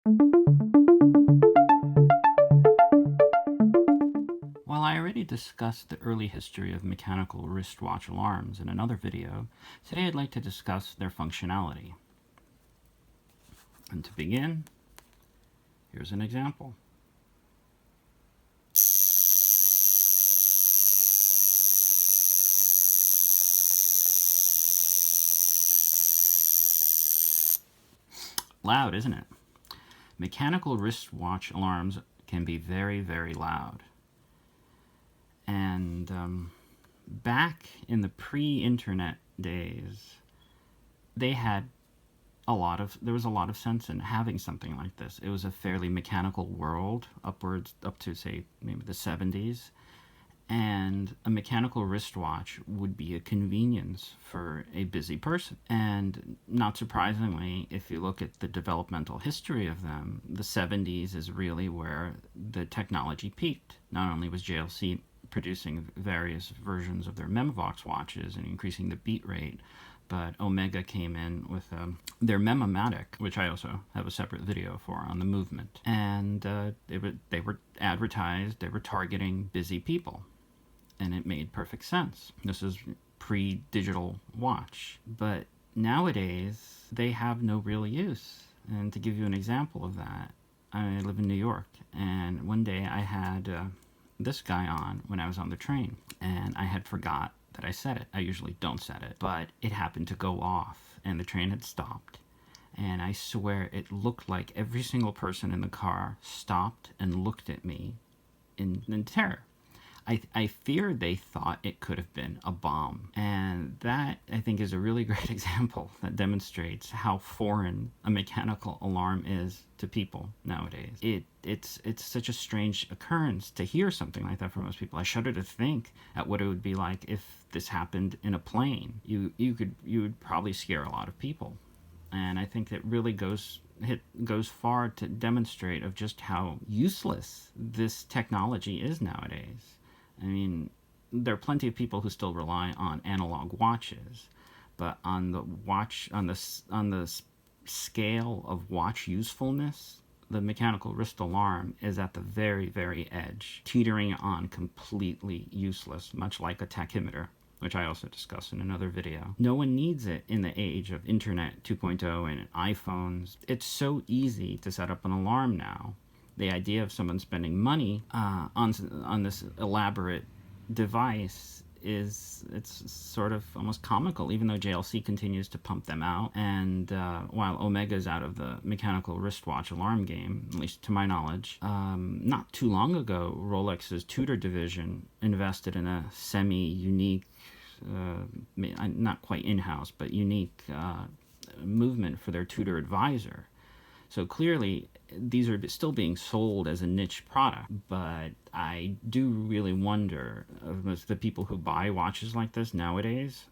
While I already discussed the early history of mechanical wristwatch alarms in another video, today I'd like to discuss their functionality. And to begin, here's an example. Loud, isn't it? Mechanical wristwatch alarms can be very, very loud. And back in the pre-internet days, there was a lot of sense in having something like this. It was a fairly mechanical world, up to, say, maybe the 70s. And a mechanical wristwatch would be a convenience for a busy person. And not surprisingly, if you look at the developmental history of them, the 70s is really where the technology peaked. Not only was JLC producing various versions of their Memovox watches and increasing the beat rate, but Omega came in with their Memomatic, which I also have a separate video for on the movement. And they were advertised, they were targeting busy people. And it made perfect sense. This is pre-digital watch. But nowadays, they have no real use. And to give you an example of that, I live in New York, and one day I had this guy on when I was on the train, and I had forgot that I set it. I usually don't set it, but it happened to go off, and the train had stopped. And I swear it looked like every single person in the car stopped and looked at me in terror. I fear they thought it could have been a bomb. And that, I think, is a really great example that demonstrates how foreign a mechanical alarm is to people nowadays. It's such a strange occurrence to hear something like that from most people. I shudder to think at what it would be like if this happened in a plane. You would probably scare a lot of people. And I think that really goes far to demonstrate of just how useless this technology is nowadays. I mean, there are plenty of people who still rely on analog watches, but on the scale of watch usefulness, the mechanical wrist alarm is at the very, very edge, teetering on completely useless, much like a tachymeter, which I also discussed in another video. No one needs it in the age of Internet 2.0 and iPhones. It's so easy to set up an alarm now. The idea of someone spending money on this elaborate device it's sort of almost comical, even though JLC continues to pump them out. And while Omega's out of the mechanical wristwatch alarm game, at least to my knowledge, not too long ago, Rolex's Tudor division invested in a semi-unique, not quite in-house, but unique movement for their Tudor Advisor. So clearly, these are still being sold as a niche product, but I do really wonder of the people who buy watches like this nowadays,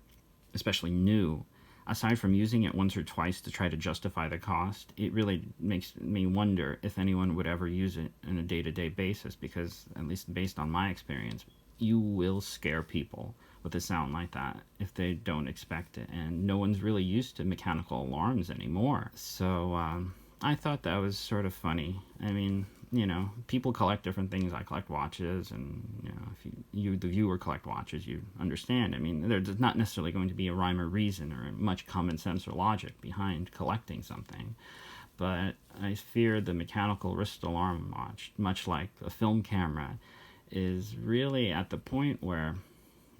especially new, aside from using it once or twice to try to justify the cost, it really makes me wonder if anyone would ever use it on a day-to-day basis, because, at least based on my experience, you will scare people with a sound like that if they don't expect it, and no one's really used to mechanical alarms anymore. So, I thought that was sort of funny. I mean, people collect different things. I collect watches, and, if you, the viewer, collect watches, you understand. I mean, there's not necessarily going to be a rhyme or reason or much common sense or logic behind collecting something. But I fear the mechanical wrist alarm watch, much like a film camera, is really at the point where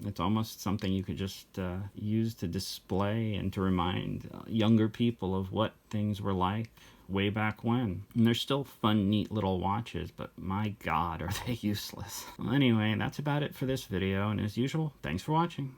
it's almost something you could just use to display and to remind younger people of what things were like way back when. And they're still fun, neat little watches, but my God, are they useless. Well, anyway, that's about it for this video, and as usual, thanks for watching.